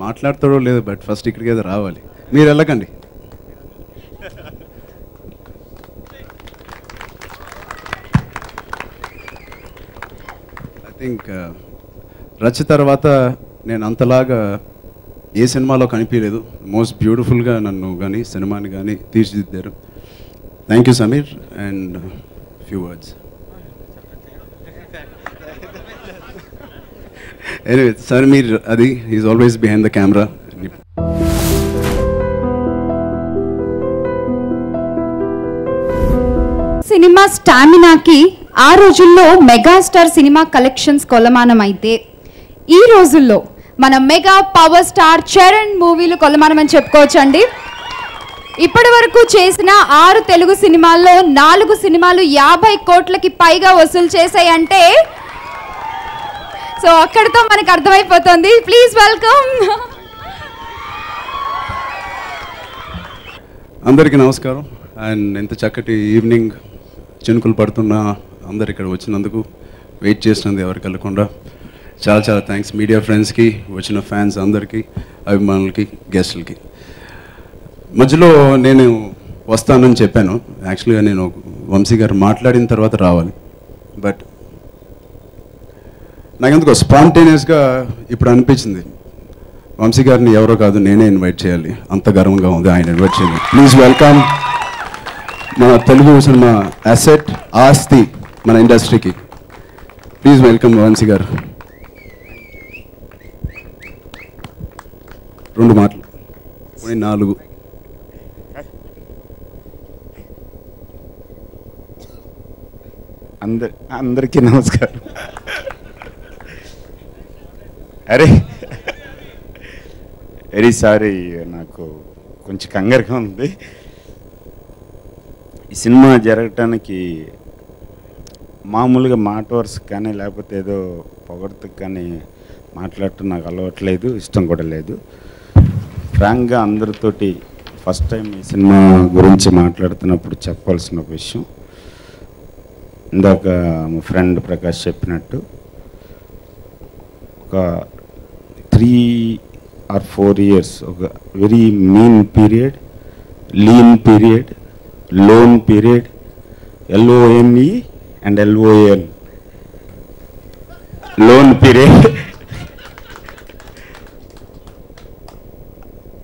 మాట్లాడతాడో లేదు, but first ఇక్కడికి ఏదో రావాలి. మీరు వెళ్ళకండి. ఐ థింక్ రచ తర్వాత నేను అంతలాగా ఏ సినిమాలో కనిపించలేదు. మోస్ట్ బ్యూటిఫుల్గా నన్ను కానీ సినిమాని కానీ తీర్చిదిద్దారు. Thank you Sameer. And few words. Anyway Sameer అది is always behind the camera. Cinema స్టామినాకి ఆ రోజుల్లో మెగాస్టార్ సినిమా కలెక్షన్స్ కొలమానం అయితే, ఈ రోజుల్లో మన మెగా పవర్ స్టార్ చరణ్ మూవీలు కొలమానం అని చెప్పుకోవచ్చండి. ఇప్పటి వరకు చేసిన 6 తెలుగు సినిమాల్లో 4 సినిమాలు 50 కోట్లకి పైగా వసూలు చేశాయంటే సో అక్కడితో మనకు అర్థమైపోతుంది. Please welcome. అందరికీ నమస్కారం. అండ్ ఇంత చక్కటి ఈవినింగ్ చినుకులు పడుతున్న అందరు ఇక్కడ వచ్చినందుకు, వెయిట్ చేసినందుకు ఎవరికి వెళ్ళకుండా చాలా చాలా థ్యాంక్స్. మీడియా ఫ్రెండ్స్కి, వచ్చిన ఫ్యాన్స్ అందరికీ, అభిమానులకి, గెస్టులకి. మధ్యలో నేను వస్తానని చెప్పాను. యాక్చువల్గా నేను వంశీ గారు మాట్లాడిన తర్వాత రావాలి. బట్ నాకెందుకో స్పాంటేనియస్గా ఇప్పుడు అనిపించింది వంశీ గారిని ఎవరో కాదు నేనే ఇన్వైట్ చేయాలి. అంత గర్వంగా ఉంది ఆయన ఇన్వైట్ చేయాలి. ప్లీజ్ వెల్కమ్ మన తెలుగు సినిమా అసెట్, ఆస్తి మన ఇండస్ట్రీకి. ప్లీజ్ వెల్కమ్ వంశీ గారు. 2 మాటలు, 4. అందరికీ నమస్కారం. అరే వెరీ సారీ, నాకు కొంచెం కంగారుగా ఉంది. ఈ సినిమా జరగటానికి మామూలుగా మాట వరుసకు కానీ లేకపోతే ఏదో పొగడుతకు కానీ మాట్లాడటం నాకు అలవాట్లేదు, ఇష్టం కూడా లేదు. ఫ్రాంక్గా అందరితోటి ఫస్ట్ టైం ఈ సినిమా గురించి మాట్లాడుతున్నప్పుడు చెప్పాల్సిన ఒక విషయం, ఇందాక మా ఫ్రెండ్ ప్రకాష్ చెప్పినట్టు ఒక 3 or 4 years ఒక very mean period, lean period, loan period, LONE and LOL loan period.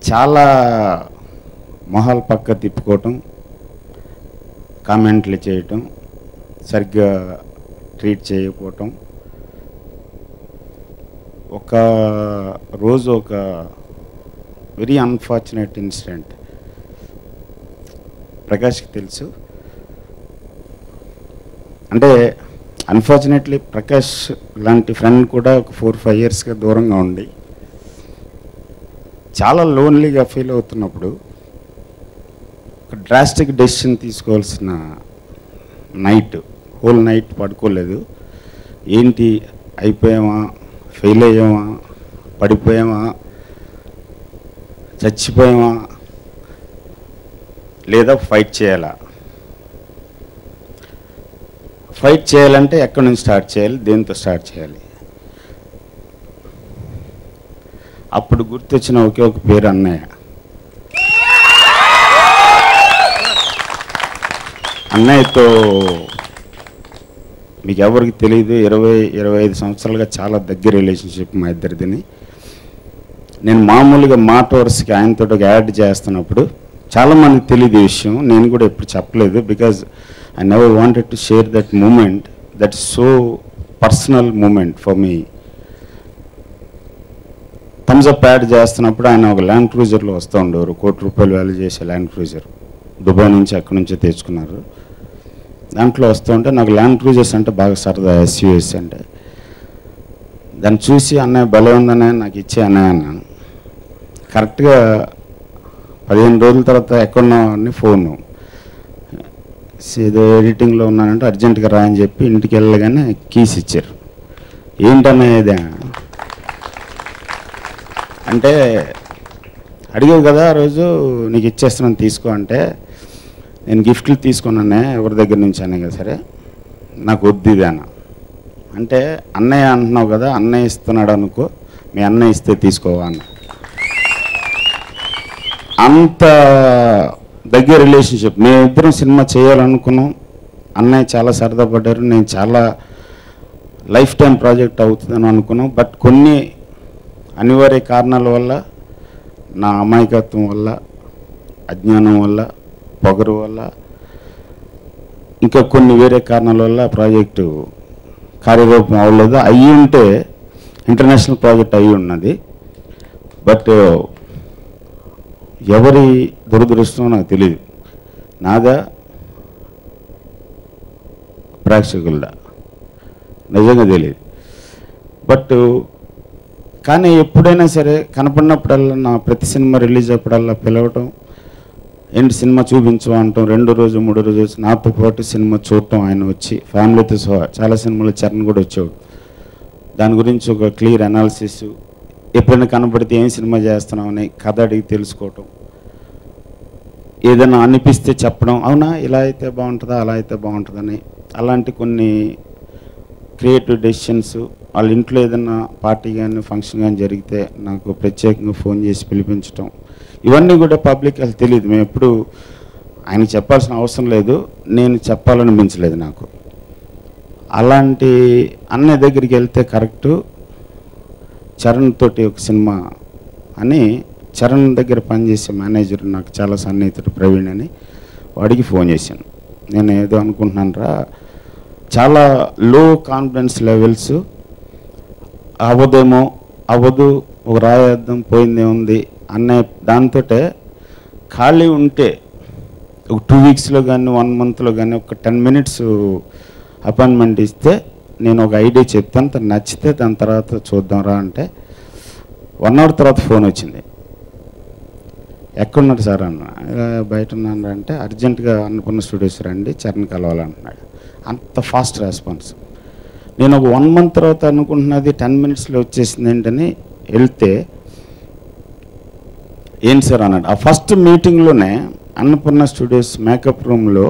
చాలా మొహాలు పక్క తిప్పుకోవటం, కామెంట్లు చేయటం, సరిగ్గా ట్రీట్ చేయకపోవటం. ఒక రోజు ఒక వెరీ అన్ఫార్చునేట్ ఇన్సిడెంట్ ప్రకాష్కి తెలుసు. అంటే అన్ఫార్చునేట్లీ ప్రకాష్ లాంటి ఫ్రెండ్ కూడా ఒక 4-5 yearsగా దూరంగా ఉండి చాలా లోన్లీగా ఫీల్ అవుతున్నప్పుడు ఒక డ్రాస్టిక్ డెసిషన్ తీసుకోవాల్సిన నైట్, హోల్ నైట్ పడుకోలేదు. ఏంటి అయిపోయామా, ఫెయిల్ అయ్యామా, పడిపోయామా, చచ్చిపోయామా, లేదా ఫైట్ చేయాలా? ఫైట్ చేయాలంటే ఎక్కడి నుంచి స్టార్ట్ చేయాలి, దేంతో స్టార్ట్ చేయాలి? అప్పుడు గుర్తొచ్చిన ఒకే ఒక పేరు అన్నయ్య. అన్నయ్యతో మీకు ఎవరికి తెలియదు, 20-25 సంవత్సరాలుగా చాలా దగ్గర రిలేషన్షిప్ మా ఇద్దరిదిని. నేను మామూలుగా మాట వరుసకి ఆయనతో ఒక యాడ్ చేస్తున్నప్పుడు చాలామందికి తెలియదు ఈ విషయం, నేను కూడా ఎప్పుడు చెప్పలేదు. Because I never wanted to share that moment, that so personal moment for me. Thums Up ad చేస్తున్నప్పుడు ఆయన ఒక ల్యాండ్ క్రూజర్లో వస్తూ ఉండేవారు, ₹1 కోటి వాల్యూ చేసే ల్యాండ్ క్రూజర్, దుబాయ్ నుంచి అక్కడి నుంచే తెచ్చుకున్నారు. దాంట్లో వస్తూ ఉంటే నాకు ల్యాండ్ క్రూజర్స్ అంటే బాగా సరదా, SUVs అంటే. దాన్ని చూసి అన్నయ్య భలే ఉందనే నాకు ఇచ్చే అన్నయ్య అన్నాను. కరెక్ట్గా 15 రోజుల తర్వాత ఎక్కడున్నావు అని ఫోను, ఏదో ఎడిటింగ్లో ఉన్నానంటే అర్జెంటుగా రా అని చెప్పి ఇంటికి వెళ్ళగానే కీస్ ఇచ్చారు. ఏంటన్నయ్య ఇదే అంటే, అడిగావు కదా ఆ రోజు నీకు ఇచ్చేస్తున్నాను తీసుకో అంటే, నేను గిఫ్ట్లు తీసుకున్నానే ఎవరి దగ్గర నుంచి అనే కదా, సరే నాకు వద్దు ఇది అన్న. అంటే అన్నయ్య అంటున్నావు కదా, అన్నయ్య ఇస్తున్నాడు అనుకో, మీ అన్నయ్య ఇస్తే తీసుకోవా అన్న. అంత దగ్గర రిలేషన్షిప్. మేమిద్దరం సినిమా చేయాలనుకున్నాం. అన్నయ్య చాలా సరదా పడ్డారు. నేను చాలా లైఫ్ టైం ప్రాజెక్ట్ అవుతుందని అనుకున్నాం. బట్ కొన్ని అనివార్య కారణాల వల్ల, నా అమాయకత్వం వల్ల, అజ్ఞానం వల్ల, పొగరు వల్ల, ఇంకా కొన్ని వేరే కారణాల వల్ల ప్రాజెక్టు కార్యరూపం అవ్వలేదు. అయ్యి ఉంటే ఇంటర్నేషనల్ ప్రాజెక్ట్ అయ్యి ఉన్నది. బట్ ఎవరి దురదృష్టం నాకు తెలియదు, నాదా ప్రేక్షకులదా నిజంగా తెలియదు. బట్ కానీ ఎప్పుడైనా సరే కనపడినప్పుడల్లా, నా ప్రతి సినిమా రిలీజ్ అప్పుడల్లా పిలవటం, ఏంటి సినిమా చూపించు అంటాం. 2 రోజు 3 రోజు వచ్చి నాతో పాటు సినిమా చూడటం. ఆయన వచ్చి ఫ్యామిలీతో సహా చాలా సినిమాలు చరణ్ కూడా వచ్చాడు. దాని గురించి ఒక క్లియర్ అనాలిసిస్, ఎప్పుడైనా కనపడితే ఏం సినిమా చేస్తున్నామని కథ అడిగి తెలుసుకోవటం, ఏదైనా అనిపిస్తే చెప్పడం, అవునా ఇలా అయితే బాగుంటుందా అలా అయితే బాగుంటుందని. అలాంటి కొన్ని క్రియేటివ్ డెసిషన్స్. వాళ్ళ ఇంట్లో ఏదైనా పార్టీ కానీ ఫంక్షన్ కానీ జరిగితే నాకు ప్రత్యేకంగా ఫోన్ చేసి పిలిపించడం, ఇవన్నీ కూడా పబ్లిక్ అది తెలియదు. మేము ఎప్పుడు ఆయనకి చెప్పాల్సిన అవసరం లేదు, నేను చెప్పాలనిపించలేదు నాకు. అలాంటి అన్నయ్య దగ్గరికి వెళ్తే కరెక్టు. చరణ్ తోటి ఒక సినిమా అని, చరణ్ దగ్గర పనిచేసే మేనేజర్ నాకు చాలా సన్నిహితుడు ప్రవీణ్ అని, వాడికి ఫోన్ చేశాను. నేను ఏదో అనుకుంటున్నాను రా, చాలా లో కాన్ఫిడెన్స్ లెవెల్స్, అవ్వదేమో అవ్వదు, ఒక రాయేద్దాం పోయిందే ఉంది అనే దాంతో ఖాళీ ఉంటే ఒక 2 వీక్స్లో కానీ 1 మంత్లో కానీ ఒక 10 మినిట్స్ అపాయింట్మెంట్ ఇస్తే నేను ఒక ఐడియా చెప్తాను, తను నచ్చితే దాని తర్వాత చూద్దాం రా అంటే 1 అవర్ తర్వాత ఫోన్ వచ్చింది. ఎక్కడున్నారు సార్ అన్న, బయట ఉన్నాను అంటే అర్జెంటుగా అన్నపూర్ణ స్టూడియోస్ రండి, చరణ్ కలవాలంటున్నాడు. అంత ఫాస్ట్ రెస్పాన్స్. నేను ఒక 1 మంత్ తర్వాత అనుకుంటున్నది 10 మినిట్స్లో వచ్చేసింది ఏంటని వెళ్తే, ఏంటి సార్ అన్నాడు. ఆ ఫస్ట్ మీటింగ్లోనే అన్నపూర్ణ స్టూడియోస్ మేకప్ రూమ్లో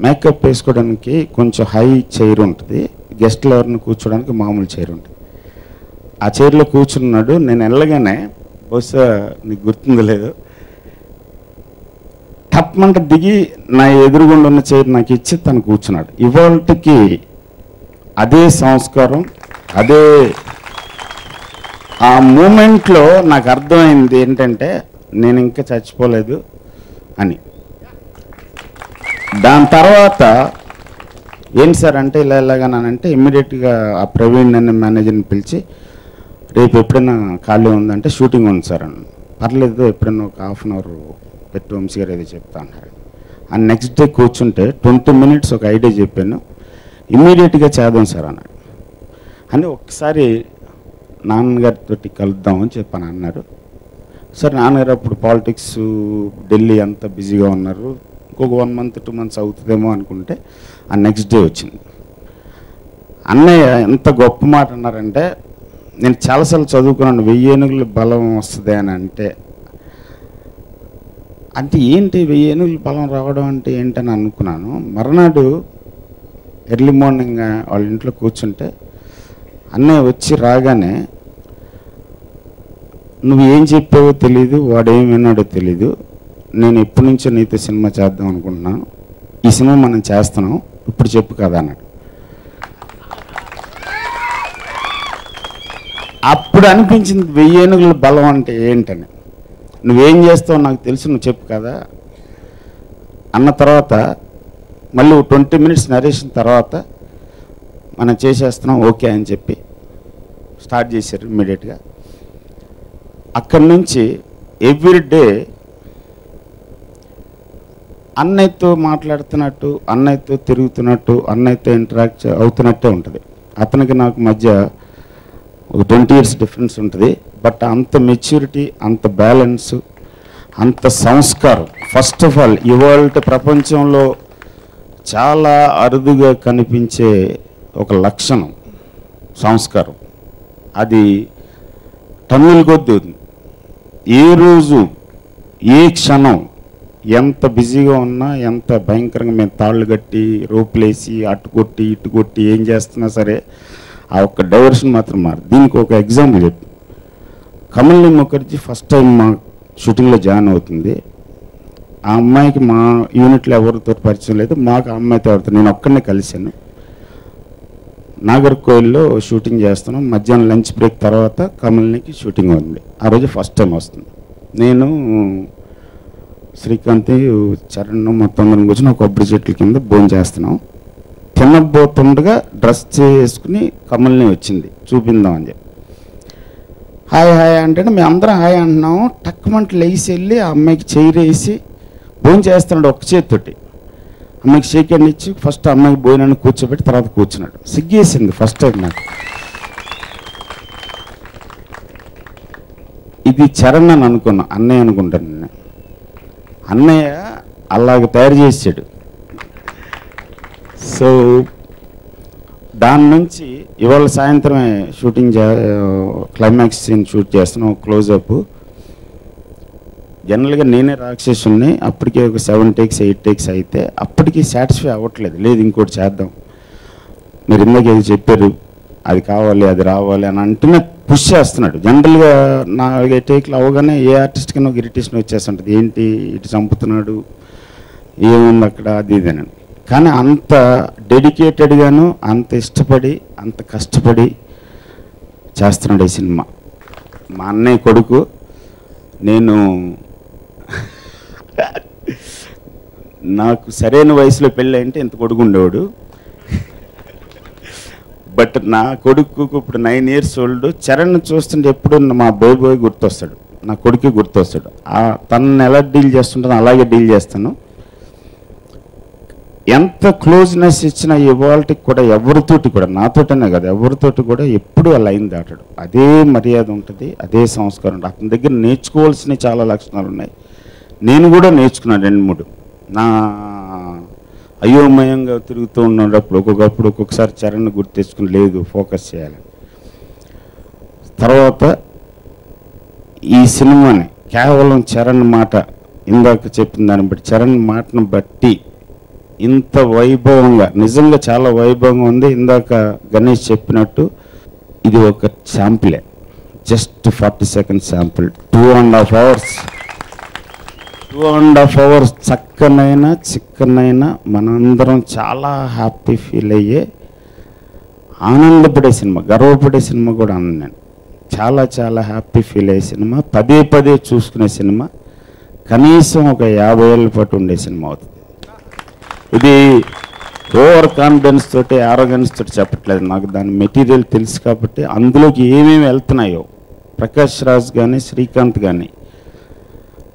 మేకప్ వేసుకోవడానికి కొంచెం హై చైర్ ఉంటుంది, గెస్ట్లు ఎవరిని కూర్చోడానికి మామూలు చైర్ ఉంటుంది. ఆ చైర్లో కూర్చున్నాడు. నేను వెళ్ళగానే, బహుశా నీకు గుర్తుందో లేదు, టప్మంట దిగి నా ఎదురుగుండా ఉన్న చైర్ నాకు ఇచ్చి తను కూర్చున్నాడు. ఇవాళకి అదే సంస్కారం, అదే ఆ మూమెంట్లో నాకు అర్థమైంది ఏంటంటే నేను ఇంకా చచ్చిపోలేదు అని. దాని తర్వాత ఏంటి సార్ అంటే ఇలాగానంటే ఇమ్మీడియట్గా ఆ ప్రవీణ్ అనే మేనేజర్ని పిలిచి, రేపు ఎప్పుడైనా ఖాళీ ఉందంటే షూటింగ్ ఉంది సార్ అని. పర్లేదు ఎప్పుడైనా ఒక 1/2 అవర్ పెట్టి వంశీ గారు ఏదో చెప్తా అన్నారు. అండ్ నెక్స్ట్ డే కూర్చుంటే 20 మినిట్స్ ఒక ఐడియా చెప్పాను, ఇమ్మీడియట్గా చేద్దాం సార్ అన్నాడు. అని ఒకసారి నాన్నగారితో కలుద్దామని చెప్పాను అన్నారు. సార్ నాన్నగారు అప్పుడు పాలిటిక్స్, ఢిల్లీ అంతా బిజీగా ఉన్నారు, ఇంకొక 1 మంత్ 2 మంత్స్ అవుతుందేమో అనుకుంటే ఆ నెక్స్ట్ డే వచ్చింది. అన్నయ్య ఎంత గొప్ప మాట అన్నారంటే, నేను చాలాసార్లు చదువుకున్నాను 1000 ఏనుగుల బలం వస్తుంది అని అంటే ఏంటి 1000 ఏనుగుల బలం రావడం అంటే ఏంటని అనుకున్నాను. మర్నాడు ఎర్లీ మార్నింగ్ వాళ్ళ ఇంట్లో కూర్చుంటే అన్నయ్య వచ్చి రాగానే, నువ్వు ఏం చెప్పావో తెలీదు, వాడేం విన్నాడో తెలీదు, నేను ఎప్పటి నుంచో నీతో సినిమా చేద్దాం అనుకుంటున్నాను, ఈ సినిమా మనం చేస్తున్నాం, ఇప్పుడు చెప్పు కదా అన్నాడు. అప్పుడు అనిపించింది 1000 ఏనుగుల బలం అంటే ఏంటని. నువ్వేం చేస్తావు నాకు తెలుసు, నువ్వు చెప్పు కదా అన్న తర్వాత మళ్ళీ 20 మినిట్స్ నరేషన్ తర్వాత మనం చేసేస్తున్నాం ఓకే అని చెప్పి స్టార్ట్ చేశారు ఇమ్మీడియట్గా. అక్కడి నుంచి ఎవ్రీ డే అన్నయ్యతో మాట్లాడుతున్నట్టు, అన్నయ్యతో తిరుగుతున్నట్టు, అన్నయ్యతో ఇంటరాక్ట్ అవుతున్నట్టే ఉంటుంది. అతనికి నాకు మధ్య ఒక 20 years డిఫరెన్స్ ఉంటుంది. బట్ అంత మెచ్యూరిటీ, అంత బ్యాలెన్స్, అంత సంస్కారం. ఫస్ట్ ఆఫ్ ఆల్ ఇవాళ ప్రపంచంలో చాలా అరుదుగా కనిపించే ఒక లక్షణం సంస్కారం. అది టన్నుల కొద్దీ ఉంది. ఏ రోజు ఏ క్షణం ఎంత బిజీగా ఉన్నా, ఎంత భయంకరంగా మేము తాళ్ళు కట్టి రోపులేసి అటు కొట్టి ఇటు కొట్టి ఏం చేస్తున్నా సరే ఆ ఒక్క డైవర్షన్ మాత్రం మారు. దీనికి ఒక ఎగ్జాంపుల్ చెప్పి, కమల్ని ముఖర్జీ ఫస్ట్ టైం మా షూటింగ్లో జాయిన్ అవుతుంది. ఆ అమ్మాయికి మా యూనిట్లో ఎవరితో పరిచయం లేదు, మాకు ఆ అమ్మాయితో ఎవరితో, నేను ఒక్కడనే కలిశాను. నాగర్కోయిల్లో షూటింగ్ చేస్తున్నాం. మధ్యాహ్నం లంచ్ బ్రేక్ తర్వాత కమల్నికి షూటింగ్ ఉంది. ఆ రోజు ఫస్ట్ టైం వస్తుంది. నేను శ్రీకాంత్ చరణ్ మొత్తం అందరం కూర్చొని ఒక కొబ్బరి చెట్ల కింద భోజనం చేస్తున్నాం. తినబోతుండగా డ్రెస్ చేసుకుని కమల్ని వచ్చింది చూపిందామని చెప్పి. హాయ్ హాయ్ అంటే మేము అందరం హాయ్ అంటున్నాం. టక్కుమంట లేచి వెళ్ళి ఆ అమ్మాయికి చేరేసి భోజనం చేస్తున్నాడు ఒక్క చేతితోటి. అమ్మాయికి షేక్ హ్యాండ్ ఇచ్చి ఫస్ట్ అమ్మాయికి భోజనాన్ని కూర్చోబెట్టి తర్వాత కూర్చున్నాడు. సిగ్గేసింది ఫస్ట్ టైం నాకు. ఇది చరణ్ అని అనుకున్నా, అన్నయ్య అనుకుంటాను నేను. అన్నయ్య అలాగ తయారు చేసాడు. సో దాని నుంచి ఇవాళ సాయంత్రమే షూటింగ్ క్లైమాక్స్ సీన్ షూట్ చేస్తున్నాం, క్లోజప్. జనరల్గా నేనే రాక్షసుని, అప్పటికే ఒక 7 takes 8 takes అయితే అప్పటికి సాటిస్ఫై అవ్వట్లేదు. లేదు ఇంకోటి చేద్దాం, మీరు ఇందాక ఏది చెప్పారు అది కావాలి అది రావాలి అని అంటూనే పుష్ చేస్తున్నాడు. జనరల్గా 4 టేక్లు అవగానే ఏ ఆర్టిస్ట్ కన్నా ఒక ఇరిటేషన్ వచ్చేస్తుంటుంది, ఏంటి ఇటు చంపుతున్నాడు, ఏముంది అక్కడ, అది ఇదేనని. కానీ అంత డెడికేటెడ్గాను అంత ఇష్టపడి అంత కష్టపడి చేస్తున్నాడు ఈ సినిమా. మా అన్నయ్య కొడుకు. నేను నాకు సరైన వయసులో పెళ్ళి అంటే ఇంత కొడుకు ఉండేవాడు. బట్ నా కొడుకు ఇప్పుడు 9 years old. చరణ్ చూస్తుంటే ఎప్పుడు మా బాయ్ గుర్తొస్తాడు, నా కొడుకు గుర్తొస్తాడు. తనని ఎలా డీల్ చేస్తుంటానో అలాగే డీల్ చేస్తాను. ఎంత క్లోజ్నెస్ ఇచ్చినా ఇవాళకి కూడా ఎవరితోటి కూడా, నాతోటనే కదా ఎవరితోటి కూడా ఎప్పుడు ఆ లైన్ దాటాడు. అదే మర్యాద ఉంటుంది, అదే సంస్కారం ఉంటుంది. అతని దగ్గర నేర్చుకోవాల్సినవి చాలా లక్షణాలు ఉన్నాయి. నేను కూడా నేర్చుకున్నాను 2-3. నా అయోమయంగా తిరుగుతూ ఉన్నప్పుడు ఒక్కొక్కసారి చరణ్ గుర్తు తెచ్చుకుని లేదు ఫోకస్ చేయాలి. తర్వాత ఈ సినిమాని కేవలం చరణ్ మాట, ఇందాక చెప్పిన దాన్ని బట్టి, చరణ్ మాటను బట్టి ఇంత వైభవంగా, నిజంగా చాలా వైభవంగా ఉంది. ఇందాక గణేష్ చెప్పినట్టు ఇది ఒక శాంపులే, జస్ట్ 40 seconds శాంపుల్. 2.5 hours చిక్కనైన మనందరం చాలా హ్యాపీ ఫీల్ అయ్యే, ఆనందపడే సినిమా, గర్వపడే సినిమా కూడా అన్నాను నేను. చాలా చాలా హ్యాపీ ఫీల్ అయ్యే సినిమా, పదే చూసుకునే సినిమా, కనీసం ఒక 50 ఏళ్ళ పాటు ఉండే సినిమా అవుతుంది. ఇది ఓవర్ కాన్ఫిడెన్స్ తోటి ఆరోగెన్స్ తోటి చెప్పట్లేదు, నాకు దాని మెటీరియల్ తెలుసు కాబట్టి. అందులోకి ఏమేమి వెళ్తున్నాయో ప్రకాష్ రాజ్ కానీ శ్రీకాంత్ కానీ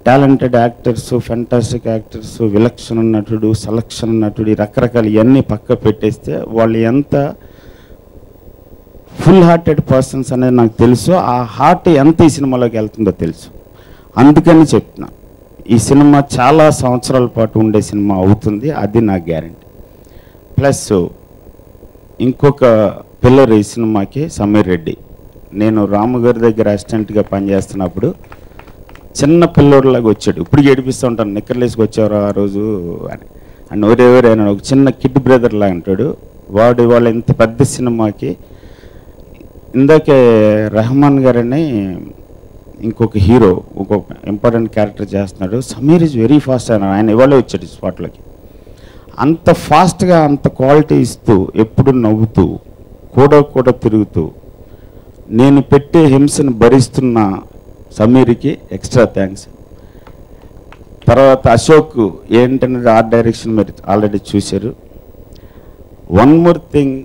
టాలెంటెడ్ యాక్టర్స్, ఫెంటాస్టిక్ యాక్టర్స్, విలక్షణ నటుడు, సెలక్షన్ నటుడు, రకరకాలు ఇవన్నీ పక్క పెట్టేస్తే వాళ్ళు ఎంత ఫుల్ హార్టెడ్ పర్సన్స్ అనేది నాకు తెలుసు. ఆ హార్ట్ ఎంత ఈ సినిమాలోకి వెళ్తుందో తెలుసు. అందుకని చెప్తున్నా, ఈ సినిమా చాలా సంవత్సరాల పాటు ఉండే సినిమా అవుతుంది, అది నా గ్యారెంటీ. ప్లస్ ఇంకొక పిల్లర్ ఈ సినిమాకి సమీర్ రెడ్డి. నేను రాము గారి దగ్గర అసిస్టెంట్గా పనిచేస్తున్నప్పుడు చిన్న పిల్లోడ్లాగా వచ్చాడు. ఇప్పుడు ఏడిపిస్తూ ఉంటాను, నిక్కర్లేసుకు వచ్చారు ఆ రోజు అని. అండ్ ఎవరైనా ఒక చిన్న కిడ్ బ్రదర్ లాగా అంటాడు వాడు. వాళ్ళ ఇంత పెద్ద సినిమాకి ఇందాకే రెహమాన్ గారని ఇంకొక హీరో ఇంకొక ఇంపార్టెంట్ క్యారెక్టర్ చేస్తున్నాడు. సమీర్ ఈజ్ వెరీ ఫాస్ట్ ఆయన ఇవాళే వచ్చాడు స్పాట్లోకి. అంత ఫాస్ట్గా అంత క్వాలిటీ ఇస్తూ, ఎప్పుడు నవ్వుతూ, కూడా తిరుగుతూ, నేను పెట్టే హింసను భరిస్తున్న సమీర్కి ఎక్స్ట్రా థ్యాంక్స్. తర్వాత అశోక్ ఏంటనేది ఆర్ట్ డైరెక్షన్ మీరు ఆల్రెడీ చూశారు. One more thing,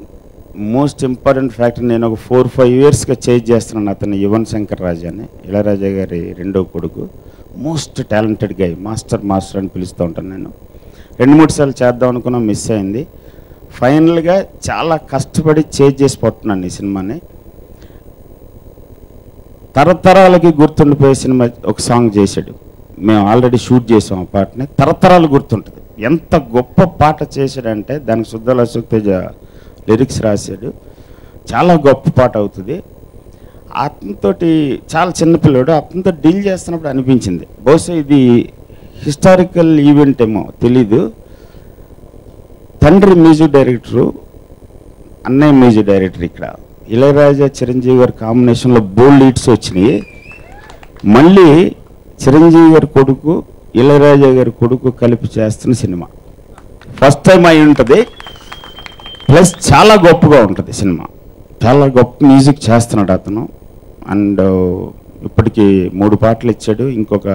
most important factor, నేను ఒక 4-5 yearsగా చేంజ్ చేస్తున్నాను అతను. యువన్ శంకర్ రాజా అని, ఇళయరాజా గారి రెండో కొడుకు. మోస్ట్ టాలెంటెడ్ గై, మాస్టర్ అని పిలుస్తూ ఉంటాను నేను. 2-3 సార్లు చేద్దాం అనుకున్నా, మిస్ అయింది. ఫైనల్గా చాలా కష్టపడి చేంజ్ చేసి పట్టున్నాను ఈ సినిమాని. తరతరాలకి గుర్తుండిపోయే సినిమా ఒక సాంగ్ చేశాడు. మేము ఆల్రెడీ షూట్ చేసాం ఆ పాటని. తరతరాలు గుర్తుంటుంది. ఎంత గొప్ప పాట చేశాడంటే దానికి సుద్దాల అశోక్ తేజ లిరిక్స్ రాశాడు. చాలా గొప్ప పాట అవుతుంది. అతనితో చాలా చిన్నపిల్లడు, అతనితో డీల్ చేస్తున్నప్పుడు అనిపించింది బహుశా ఇది హిస్టారికల్ ఈవెంట్ ఏమో తెలీదు. తండ్రి మ్యూజిక్ డైరెక్టరు, అన్నయ్య మ్యూజిక్ డైరెక్టర్. ఇక్కడ ఇళయరాజా చిరంజీవి గారి కాంబినేషన్లో బోల్డ్ హిట్స్ వచ్చినాయి. మళ్ళీ చిరంజీవి గారి కొడుకు ఇళయరాజా గారి కొడుకు కలిపి చేస్తున్న సినిమా ఫస్ట్ టైం అయి ఉంటుంది. ప్లస్ చాలా గొప్పగా ఉంటుంది సినిమా, చాలా గొప్ప మ్యూజిక్ చేస్తున్నాడు అతను. అండ్ ఇప్పటికి 3 పాటలు ఇచ్చాడు, ఇంకొక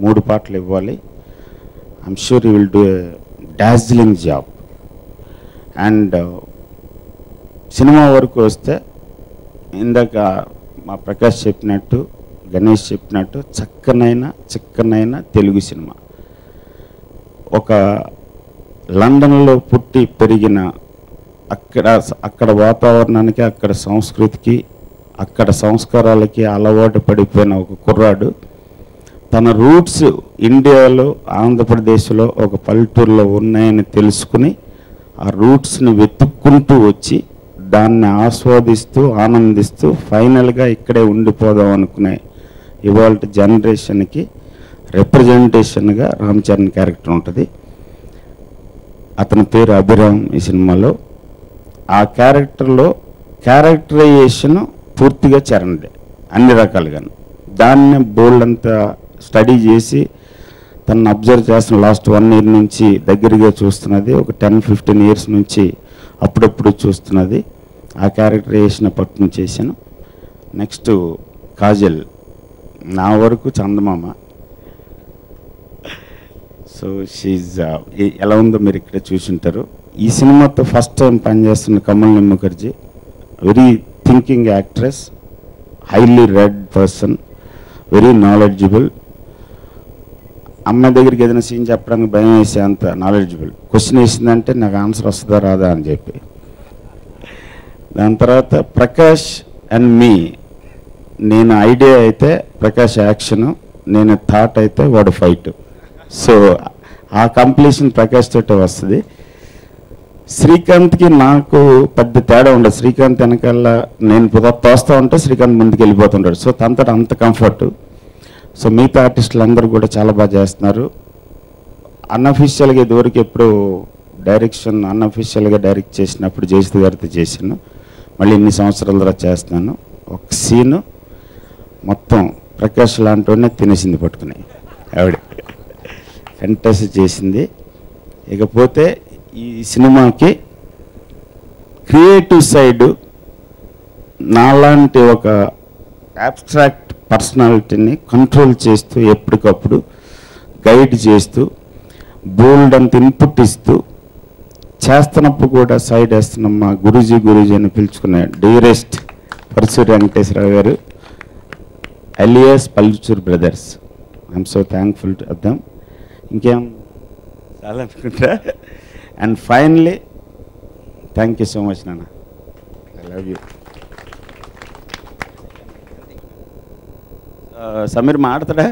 3 పాటలు ఇవ్వాలి. I'm sure you will do a dazzling job. And cinema వరకు వస్తే ఇందాక మా ప్రకాష్ చెప్పినట్టు, గణేష్ చెప్పినట్టు చిక్కనైన తెలుగు సినిమా. ఒక లండన్లో పుట్టి పెరిగిన అక్కడ వాతావరణానికి, అక్కడ సంస్కృతికి, అక్కడ సంస్కారాలకి అలవాటు పడిపోయిన ఒక కుర్రాడు తన రూట్స్ ఇండియాలో, ఆంధ్రప్రదేశ్లో ఒక పల్లెటూరులో ఉన్నాయని తెలుసుకుని ఆ రూట్స్ని వెతుక్కుంటూ వచ్చి దాన్ని ఆస్వాదిస్తూ ఆనందిస్తూ ఫైనల్గా ఇక్కడే ఉండిపోదాం అనుకునే ఇవాళ జనరేషన్కి రిప్రజెంటేషన్గా రామ్ చరణ్ క్యారెక్టర్ ఉంటుంది. అతని పేరు అభిరామ్ ఈ సినిమాలో. ఆ క్యారెక్టరైజేషన్ పూర్తిగా చరణ్దే అన్ని రకాలుగాను. దాన్ని బోల్డ్ అంతా స్టడీ చేసి తను అబ్జర్వ్ చేస్తున్న లాస్ట్ 1 year నుంచి దగ్గరగా చూస్తున్నది, ఒక 10-15 years నుంచి అప్పుడప్పుడు చూస్తున్నది. ఆ క్యారెక్టరైజేషన్ పట్టును చేశాను. నెక్స్ట్ కాజల్, నా వరకు చందమామ. సో షీజ్ ఎలా ఉందో మీరు ఇక్కడ చూసుంటారు. ఈ సినిమాతో ఫస్ట్ టైం పనిచేస్తున్న Kamalinee Mukherjee, very thinking actress, highly read person, very knowledgeable. అమ్మాయి దగ్గరికి ఏదైనా సీన్ చెప్పడానికి భయం వేసే అంత నాలెడ్జబుల్. క్వశ్చన్ వేసిందంటే నాకు ఆన్సర్ వస్తుందా రాదా అని చెప్పి. దాని తర్వాత ప్రకాష్ అండ్ మీ, నేను ఐడియా అయితే ప్రకాష్ యాక్షను, నేను థాట్ అయితే వాడు ఫైట్. సో ఆ కంప్లీషన్ ప్రకాష్ తోటే వస్తుంది. శ్రీకాంత్కి నాకు పెద్ద తేడా ఉండదు. శ్రీకాంత్ వెనకాల నేను తోస్తూ ఉంటే శ్రీకాంత్ ముందుకు వెళ్ళిపోతుంటాడు. సో తనతో అంత కంఫర్ట్. సో మిగతా ఆర్టిస్టులు అందరూ కూడా చాలా బాగా చేస్తున్నారు. అన్అఫీషియల్గా ఇదివరకు ఎప్పుడు డైరెక్షన్ అన్అఫీషియల్గా డైరెక్ట్ చేసినప్పుడు జయసుధ గారితో చేశాను. మళ్ళీ ఇన్ని సంవత్సరాల తర్వాత చేస్తున్నాను. ఒక సీను మొత్తం ప్రకాష్ లాంటివాడినే తినేసింది పట్టుకుని ఆవిడ, ఫెంటాసీ చేసింది. ఇకపోతే ఈ సినిమాకి క్రియేటివ్ సైడ్ నాలాంటి ఒక అబ్స్ట్రాక్ట్ పర్సనాలిటీని కంట్రోల్ చేస్తూ, ఎప్పటికప్పుడు గైడ్ చేస్తూ, బోల్డ్ అంత ఇన్పుట్ ఇస్తూ చేస్తున్నప్పుడు కూడా సైడ్ వేస్తున్న మా గురూజీ అని పిలుచుకునే డియరెస్ట్ పరశూరి వెంకటేశ్వరరావు గారు, అలియాస్ పల్లెటూరు brothers. I'm so thankful to them. ఇంకేం చాలా అనుకుంటా. And finally thank you so much నాన్న, ఐ లవ్ యూ. సమీర్ మాట్లాడతాడా?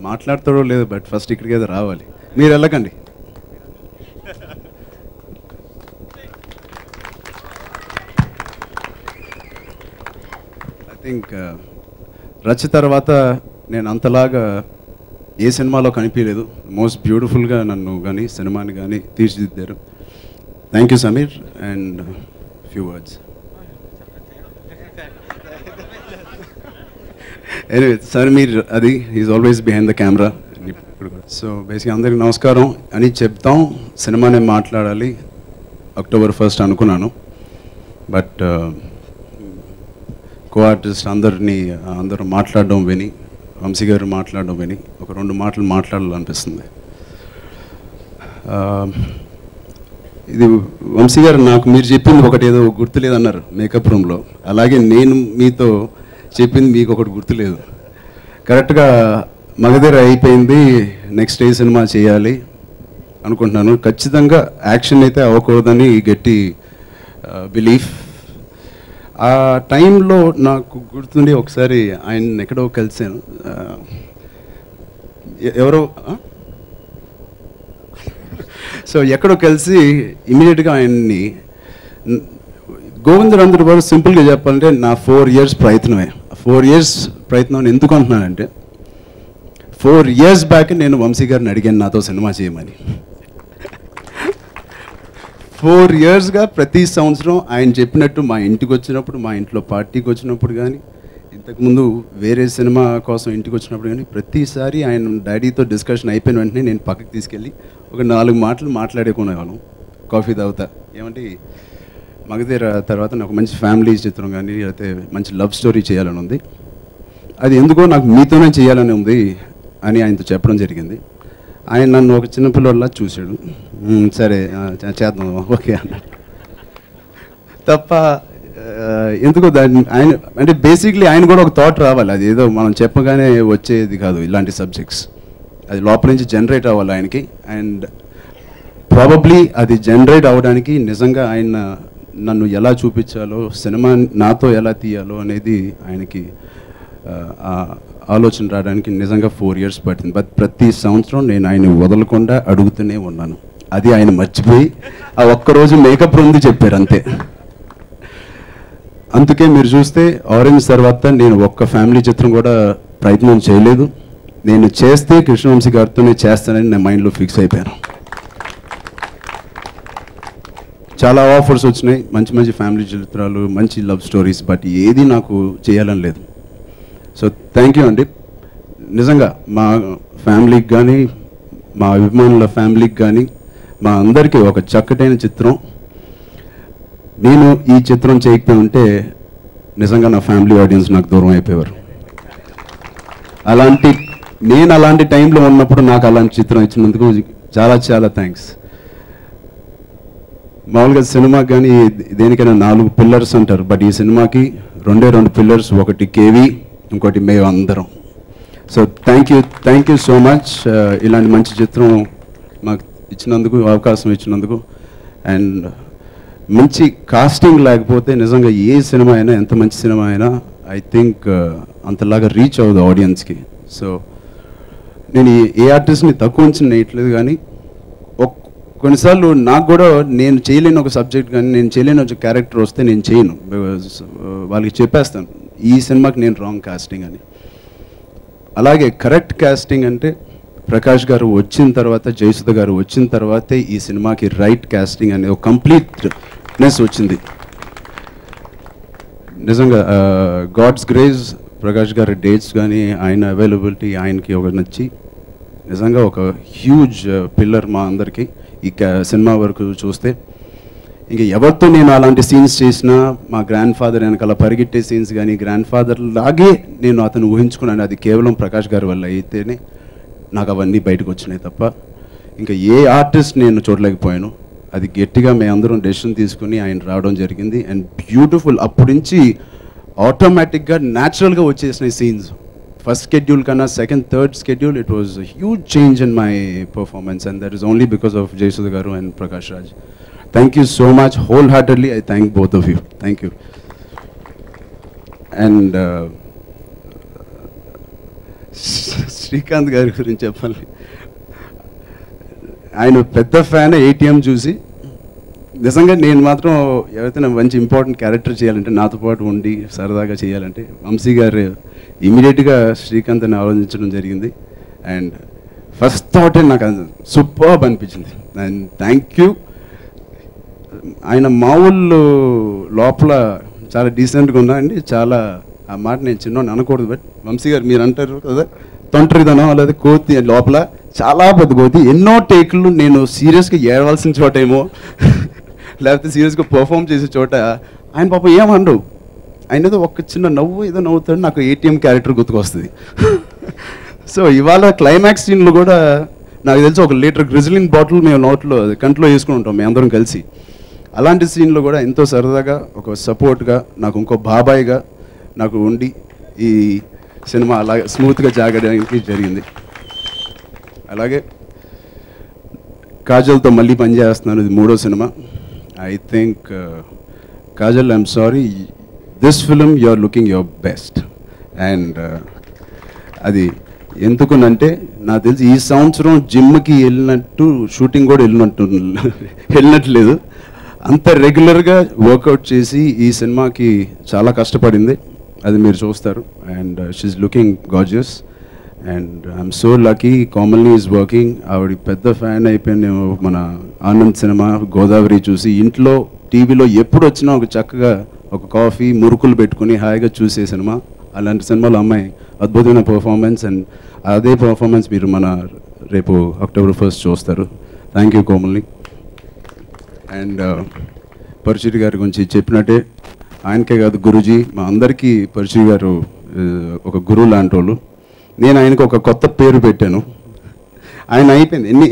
మాట్లాడతాడో లేదు, బట్ ఫస్ట్ ఇక్కడికి అయితే రావాలి. మీరు వెళ్ళకండి. ఐ థింక్ రచ్ తర్వాత నేను అంతలాగా ఏ సినిమాలో కనిపించలేదు. మోస్ట్ బ్యూటిఫుల్గా నన్ను కానీ సినిమాని కానీ తీర్చిదిద్దారు. Thank you Sameer. And few words. Anyway Sameer అది is always behind the camera. So బేసిక్గా అందరికీ నమస్కారం అని చెప్తాం. సినిమానే మాట్లాడాలి October 1st అనుకున్నాను. బట్ కో ఆర్టిస్ట్ అందరూ మాట్లాడడం విని, వంశీ గారు మాట్లాడడం విని ఒక 2 మాటలు మాట్లాడాలనిపిస్తుంది. ఇది వంశీ గారు, నాకు మీరు చెప్పింది ఒకటి ఏదో గుర్తులేదన్నారు మేకప్ రూమ్లో, అలాగే నేను మీతో చెప్పింది మీకు ఒకటి గుర్తులేదు. కరెక్ట్గా మగధీర అయిపోయింది, నెక్స్ట్ ఏ సినిమా చేయాలి అనుకుంటున్నాను. ఖచ్చితంగా యాక్షన్ అయితే అవ్వకూడదని గట్టి బిలీఫ్. ఆ టైంలో నాకు గుర్తుండి ఒకసారి ఆయన ఎక్కడో కలిసాను. ఎవరో సో ఎక్కడో కలిసి ఇమీడియట్గా ఆయన్ని, గోవిందరాంధ్రుడు గారు సింపుల్గా చెప్పాలంటే నా 4 years ప్రయత్నమే. 4 years ప్రయత్నం ఎందుకు అంటున్నానంటే, 4 years బ్యాక్ నేను వంశీ గారిని అడిగాను నాతో సినిమా చేయమని. 4 yearsగా ప్రతి సంవత్సరం ఆయన చెప్పినట్టు మా ఇంటికి వచ్చినప్పుడు, మా ఇంట్లో పార్టీకి వచ్చినప్పుడు కానీ, ఇంతకుముందు వేరే సినిమా కోసం ఇంటికి వచ్చినప్పుడు కానీ ప్రతిసారి ఆయన డాడీతో డిస్కషన్ అయిపోయిన వెంటనే నేను పక్కకి తీసుకెళ్ళి ఒక 4 మాటలు మాట్లాడుకునేవాళ్ళం కాఫీ తాగుతా. ఏమంటే మగధీర తర్వాత నాకు మంచి ఫ్యామిలీ చిత్రం కానీ లేకపోతే మంచి లవ్ స్టోరీ చేయాలని ఉంది, అది ఎందుకో నాకు మీతోనే చేయాలని ఉంది అని ఆయనతో చెప్పడం జరిగింది. ఆయన నన్ను ఒక చిన్నపిల్లలా చూశాడు. సరే చేద్దాం ఓకే అన్నాడు తప్ప ఎందుకో దాన్ని ఆయన అంటే బేసిక్లీ ఆయన కూడా ఒక థాట్ రావాలి, అది ఏదో మనం చెప్పగానే వచ్చేది కాదు ఇలాంటి సబ్జెక్ట్స్, అది లోపల నుంచి జనరేట్ అవ్వాలి ఆయనకి. అండ్ ప్రాబబ్లీ అది జనరేట్ అవ్వడానికి నిజంగా ఆయన నన్ను ఎలా చూపించాలో, సినిమా నాతో ఎలా తీయాలో అనేది ఆయనకి ఆలోచన రావడానికి నిజంగా 4 years పట్టింది. బట్ ప్రతి సంవత్సరం నేను ఆయన వదలకుండా అడుగుతూనే ఉన్నాను. అది ఆయన మర్చిపోయి ఆ ఒక్కరోజు మేకప్ ఉంది చెప్పారు అంతే. అందుకే మీరు చూస్తే ఆరెంజ్ తర్వాత నేను ఒక్క ఫ్యామిలీ చిత్రం కూడా ప్రయత్నం చేయలేదు. నేను చేస్తే కృష్ణవంశీ గారితోనే చేస్తానని నా మైండ్లో ఫిక్స్ అయిపోయాను. చాలా ఆఫర్స్ వచ్చినాయి, మంచి మంచి ఫ్యామిలీ చిత్రాలు, మంచి లవ్ స్టోరీస్, బట్ ఏది నాకు చేయాలని లేదు. సో థ్యాంక్ యూ అండి. నిజంగా మా ఫ్యామిలీకి కానీ మా అభిమానుల ఫ్యామిలీకి కానీ మా అందరికీ ఒక చక్కటైన చిత్రం. నేను ఈ చిత్రం చేయకపోయి ఉంటే నిజంగా నా ఫ్యామిలీ ఆడియన్స్ నాకు దూరం అయిపోయేవారు. నేను అలాంటి టైంలో ఉన్నప్పుడు నాకు అలాంటి చిత్రం ఇచ్చినందుకు చాలా చాలా థ్యాంక్స్. మామూలుగా సినిమాకి కానీ దేనికైనా 4 పిల్లర్స్ అంటారు, బట్ ఈ సినిమాకి 2 పిల్లర్స్, ఒకటి కేవీ, ఇంకోటి మేము అందరం. So thank you so much ఇలాంటి మంచి చిత్రం మాకు ఇచ్చినందుకు, అవకాశం ఇచ్చినందుకు. అండ్ మంచి కాస్టింగ్ లేకపోతే నిజంగా ఏ సినిమా అయినా, ఎంత మంచి సినిమా అయినా ఐ థింక్ అంతలాగా రీచ్ అవ్వదు ఆడియన్స్కి. సో నేను ఏ ఆర్టిస్ట్ని తక్కువ ఉంచి నేయట్లేదు, కానీ కొన్నిసార్లు నాకు కూడా నేను చేయలేని ఒక సబ్జెక్ట్ కానీ నేను చేయలేని ఒక క్యారెక్టర్ వస్తే నేను చేయను. వాళ్ళకి చెప్పేస్తాను ఈ సినిమాకి నేను రాంగ్ కాస్టింగ్ అని. అలాగే కరెక్ట్ కాస్టింగ్ అంటే ప్రకాష్ గారు వచ్చిన తర్వాత, జయసుధ గారు వచ్చిన తర్వాతే ఈ సినిమాకి రైట్ కాస్టింగ్ అనేది ఒక కంప్లీట్నెస్ వచ్చింది. నిజంగా గాడ్స్ గ్రేస్, ప్రకాష్ గారి డేట్స్ కానీ ఆయన అవైలబిలిటీ ఆయనకి ఒక నచ్చి నిజంగా ఒక హ్యూజ్ పిల్లర్ మా అందరికీ. ఈ సినిమా వరకు చూస్తే ఇంక ఎవరితో నేను అలాంటి సీన్స్ చేసినా, మా గ్రాండ్ ఫాదర్ వెనకాల పరిగెట్టే సీన్స్ కానీ గ్రాండ్ ఫాదర్ లాగే నేను అతను ఊహించుకున్నాను. అది కేవలం ప్రకాష్ గారి వల్ల అయితేనే నాకు అవన్నీ బయటకు వచ్చినాయి తప్ప ఇంకా ఏ ఆర్టిస్ట్ నేను చూడలేకపోయాను. అది గట్టిగా మేమందరం డెసిషన్ తీసుకుని ఆయన రావడం జరిగింది. అండ్ బ్యూటిఫుల్, అప్పటి నుంచి ఆటోమేటిక్గా న్యాచురల్గా వచ్చేసినాయి సీన్స్. ఫస్ట్ షెడ్యూల్ కన్నా second, third schedule it was huge change in my performance, and that is only because of Jayasudha garu and Prakash Raj. Thank you so much, whole heartedly I thank both of you. Thank you. And Srikanth గారి గురించి చెప్పాలి. ఆయన పెద్ద fan ATM చూసి. నిజంగా నేను మాత్రం ఎవరైతే మంచి ఇంపార్టెంట్ క్యారెక్టర్ చేయాలంటే, నాతో పాటు ఉండి సరదాగా చేయాలంటే వంశీ గారు ఇమీడియట్గా శ్రీకాంత్ అని ఆలోచించడం జరిగింది. అండ్ ఫస్ట్ థాటే నాకు సూపర్బ్ అనిపించింది. And thank you. ఆయన మామూలు లోపల చాలా డీసెంట్గా ఉన్నా అండి. చాలా ఆ మాట నేను చిన్నోని అనకూడదు, బట్ వంశీ గారు మీరు అంటారు కదా తొంటరిదనం, లేదా కోతి లోపల చాలా పెద్ద కోతి. ఎన్నో టేకులు నేను సీరియస్గా ఏడవలసిన చోటేమో లేకపోతే సీరియస్గా పర్ఫామ్ చేసే చోట ఆయన పాపం ఏమనరు. ఆయన ఏదో ఒక చిన్న నవ్వు ఏదో నవ్వుతాడు, నాకు ఏటీఎం క్యారెక్టర్ గుర్తుకొస్తుంది. సో ఇవాళ క్లైమాక్స్ సీన్లో కూడా నాకు తెలిసి 1 లీటర్ గ్రిజిలిన్ బాటిల్ మేము నోట్లో కంట్లో వేసుకుని ఉంటాం మేము అందరం కలిసి. అలాంటి సీన్లో కూడా ఎంతో సరదాగా ఒక సపోర్ట్గా నాకు ఇంకో బాబాయ్గా నాకు ఉండి ఈ సినిమా అలాగే స్మూత్గా జాగడానికి జరిగింది. అలాగే కాజల్తో మళ్ళీ పనిచేస్తున్నాను, ఇది 3వ సినిమా. I think Kajal, I'm sorry, this film you are looking your best. And అది ఎందుకునంటే నాకు తెలిసి ఈ సంవత్సరం జిమ్కి వెళ్ళినట్టు షూటింగ్ కూడా వెళ్ళినట్లేదు. అంత రెగ్యులర్గా వర్కౌట్ చేసి ఈ సినిమాకి చాలా కష్టపడింది, అది మీరు చూస్తారు. And she's looking gorgeous. And I'm so lucky Kamalinee is working. ఆవిడ పెద్ద ఫ్యాన్ అయిపోయింది మన ఆనంద్ సినిమా, గోదావరి చూసి. ఇంట్లో టీవీలో ఎప్పుడు వచ్చినా ఒక చక్కగా ఒక కాఫీ, మురుకులు పెట్టుకుని హాయిగా చూసే సినిమా అలాంటి సినిమాలో అమ్మాయి అద్భుతమైన పర్ఫార్మెన్స్, అండ్ అదే పర్ఫార్మెన్స్ మీరు మన రేపు October 1st చూస్తారు. థ్యాంక్ యూ కోమల్ని. అండ్ పరశురి గారి గురించి చెప్పినట్టే ఆయనకే కాదు గురుజీ, మా అందరికీ పరశురి గారు ఒక గురువు లాంటి వాళ్ళు. నేను ఆయనకు ఒక కొత్త పేరు పెట్టాను. ఆయన అయిపోయింది ఎన్ని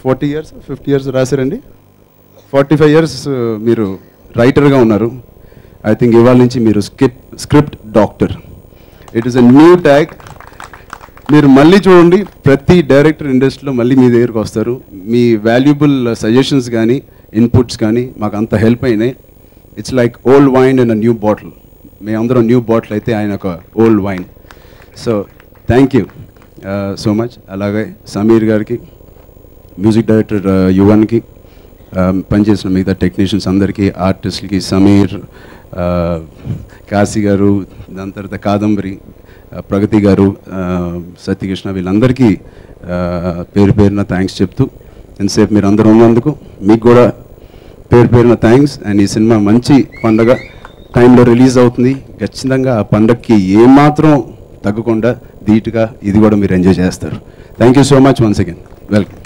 40 years 50 years రాశారండి, 45 years మీరు రైటర్గా ఉన్నారు. ఐ థింక్ ఇవాళ నుంచి మీరు script doctor. It is a new tag. మీరు మళ్ళీ చూడండి, ప్రతి డైరెక్టర్ ఇండస్ట్రీలో మళ్ళీ మీ దగ్గరికి వస్తారు. మీ వాల్యుబుల్ సజెషన్స్ కానీ ఇన్పుట్స్ కానీ మాకు అంత హెల్ప్ అయినాయి. It's like old wine and a new bottle. మేమందరం న్యూ బాటిల్ అయితే ఆయన ఒక old wine. So thank you so much. అలాగే సమీర్ గారికి, మ్యూజిక్ డైరెక్టర్ యువన్కి, పనిచేసిన మిగతా టెక్నీషియన్స్ అందరికీ, ఆర్టిస్ట్లకి, సమీర్, కాశీ గారు, దాని తర్వాత కాదంబరి, ప్రగతి గారు, సత్యకృష్ణ, వీళ్ళందరికీ పేరు పేరున థ్యాంక్స్ చెప్తూ, ఎంతసేపు మీరు అందరూ ఉన్నందుకు మీకు కూడా పేరు పేరున థ్యాంక్స్. అండ్ ఈ సినిమా మంచి పండగ టైంలో రిలీజ్ అవుతుంది. ఖచ్చితంగా ఆ పండగకి ఏమాత్రం తగ్గకుండా ధీటుగా ఇది కూడా మీరు ఎంజాయ్ చేస్తారు. Thank you so much once again. Welcome.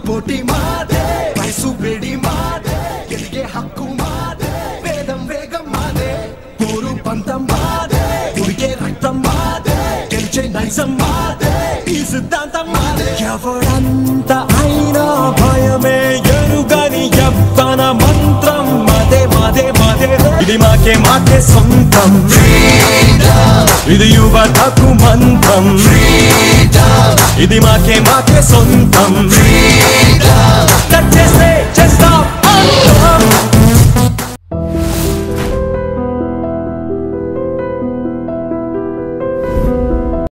పోటీ మాదే, వయసు వేడి మాదే, గెలిగే హక్కు మాదే, వేదం వేగం మాదే, పోరు పంతం మాదే, ఉడికే రక్తం మాదే, గెలిచే నైజం మాదే, ఈ సిద్ధాంతం మాదే. ఎవడంత అయినా భయమే ఎరుగని యవ్వన మంత్రం మాదే మాదే మాదే. ఇది మాకే మాకే సొంతం, ఇది యువతకు మంత్రం. ఇది మాకే మాకే సొంతం.